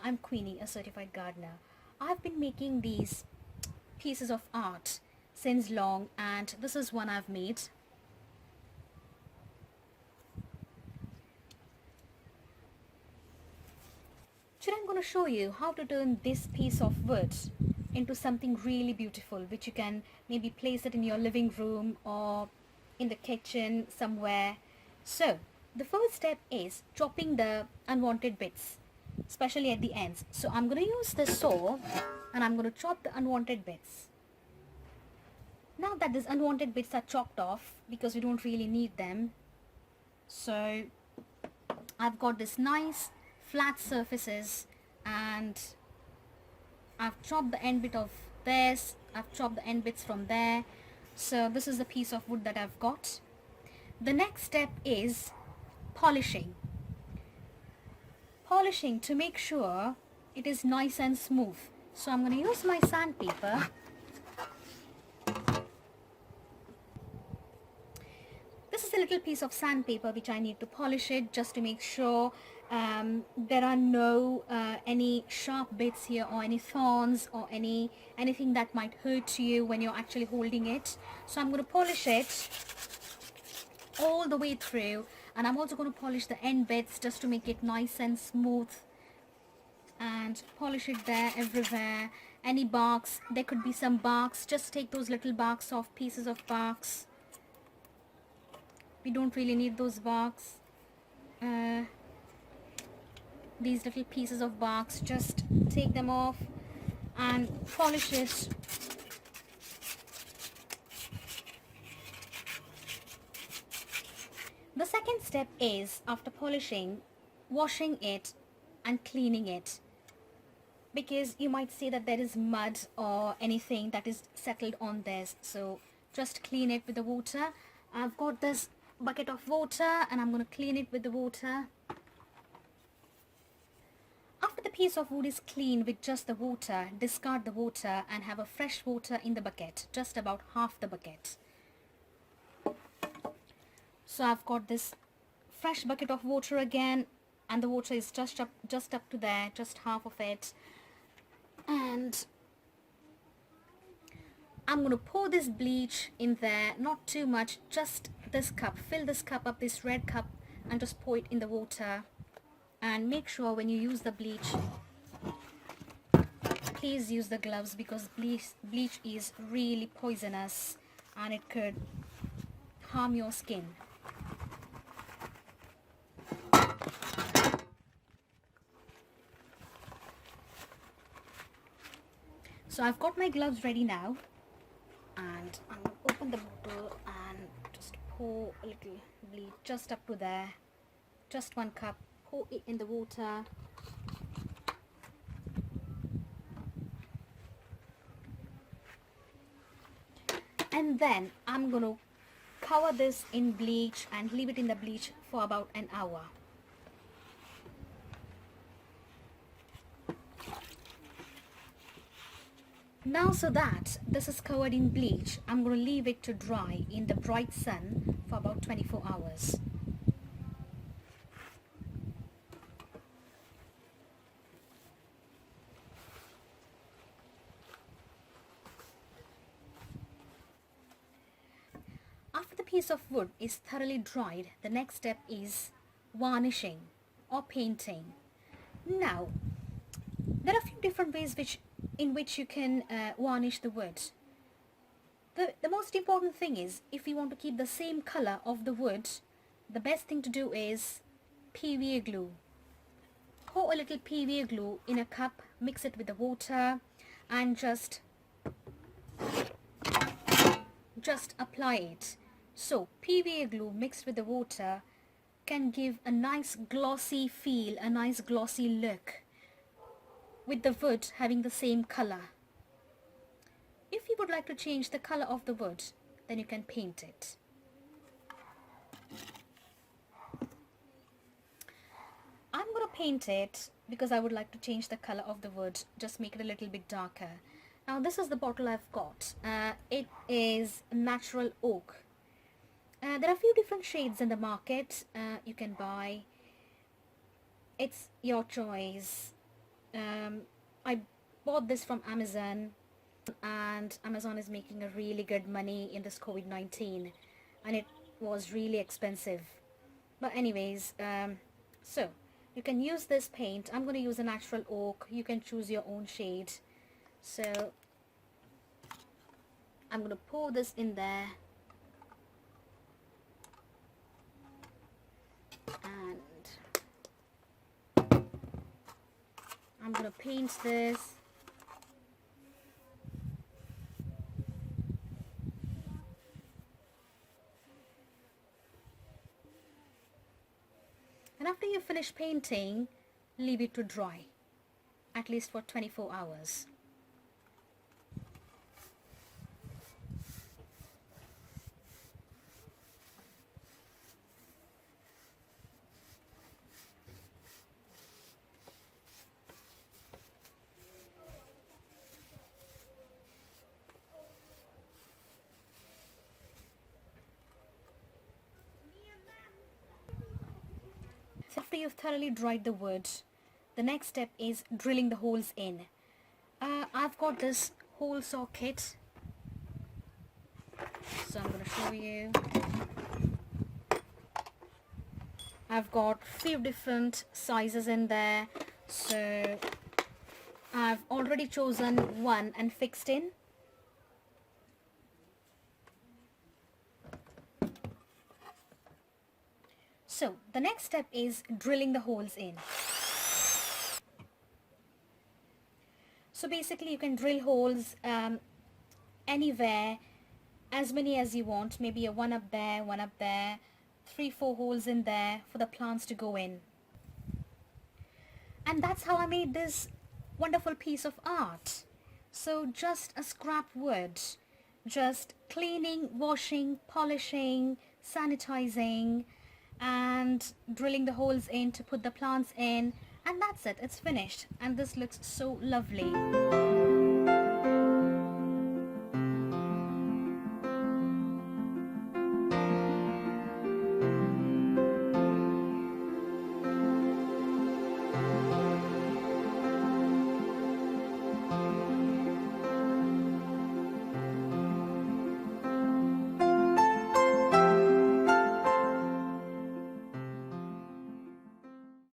I'm Queenie, a certified gardener. I've been making these pieces of art since long, and this is one I've made. Today I'm going to show you how to turn this piece of wood into something really beautiful, which you can maybe place it in your living room or in the kitchen somewhere. So the first step is chopping the unwanted bits, especially at the ends. So I'm going to use the saw and I'm going to chop the unwanted bits. Now that these unwanted bits are chopped off, because we don't really need them, so I've got this nice flat surfaces, and I've chopped the end bit of this, I've chopped the end bits from there. So this is the piece of wood that I've got. The next step is polishing. Polishing to make sure it is nice and smooth. So I'm going to use my sandpaper. This is a little piece of sandpaper which I need to polish it just to make sure there are no any sharp bits here or any thorns or anything that might hurt you when you're actually holding it. So I'm going to polish it all the way through, and I'm also going to polish the end bits just to make it nice and smooth, and polish it there everywhere. Any barks, there could be some barks, just take those little barks off, pieces of barks. We don't really need those barks. These little pieces of barks, just take them off and polish it. The second step is, after polishing, washing it and cleaning it, because you might see that there is mud or anything that is settled on this. So just clean it with the water. I've got this bucket of water and I'm going to clean it with the water. After the piece of wood is cleaned with just the water, discard the water and have a fresh water in the bucket, just about half the bucket. So I've got this fresh bucket of water again, and the water is just up to there, just half of it. And I'm going to pour this bleach in there, not too much, just this cup. Fill this cup up, this red cup, and just pour it in the water. And make sure when you use the bleach, please use the gloves, because bleach is really poisonous and it could harm your skin. So I've got my gloves ready now, and I'm going to open the bottle and just pour a little bleach just up to there, just 1 cup. Pour it in the water. And then I'm going to cover this in bleach and leave it in the bleach for about an hour. Now, so that this is covered in bleach, I'm going to leave it to dry in the bright sun for about 24 hours. After the piece of wood is thoroughly dried, the next step is varnishing or painting. Now, there are a few different ways in which you can varnish the wood. The most important thing is, if you want to keep the same color of the wood, the best thing to do is PVA glue. Pour a little PVA glue in a cup, mix it with the water, and just apply it. So PVA glue mixed with the water can give a nice glossy feel, a nice glossy look, with the wood having the same color. If you would like to change the color of the wood, then you can paint it. I'm going to paint it because I would like to change the color of the wood, just make it a little bit darker. Now this is the bottle I've got. It is natural oak. There are a few different shades in the market you can buy. It's your choice. I bought this from Amazon, and Amazon is making a really good money in this COVID-19, and it was really expensive. But anyways, so you can use this paint. I'm going to use a natural oak. You can choose your own shade. So I'm going to pour this in there, and I'm going to paint this. And after you finish painting, leave it to dry, at least for 24 hours. After you've thoroughly dried the wood, the next step is drilling the holes in. I've got this hole saw kit, so I'm going to show you. I've got few different sizes in there, so I've already chosen one and fixed in. So the next step is drilling the holes in. So basically you can drill holes anywhere, as many as you want, maybe a one up there, 3-4 holes in there for the plants to go in. And that's how I made this wonderful piece of art. So just a scrap wood, just cleaning, washing, polishing, sanitizing, and drilling the holes in to put the plants in, and that's it, it's finished, and this looks so lovely.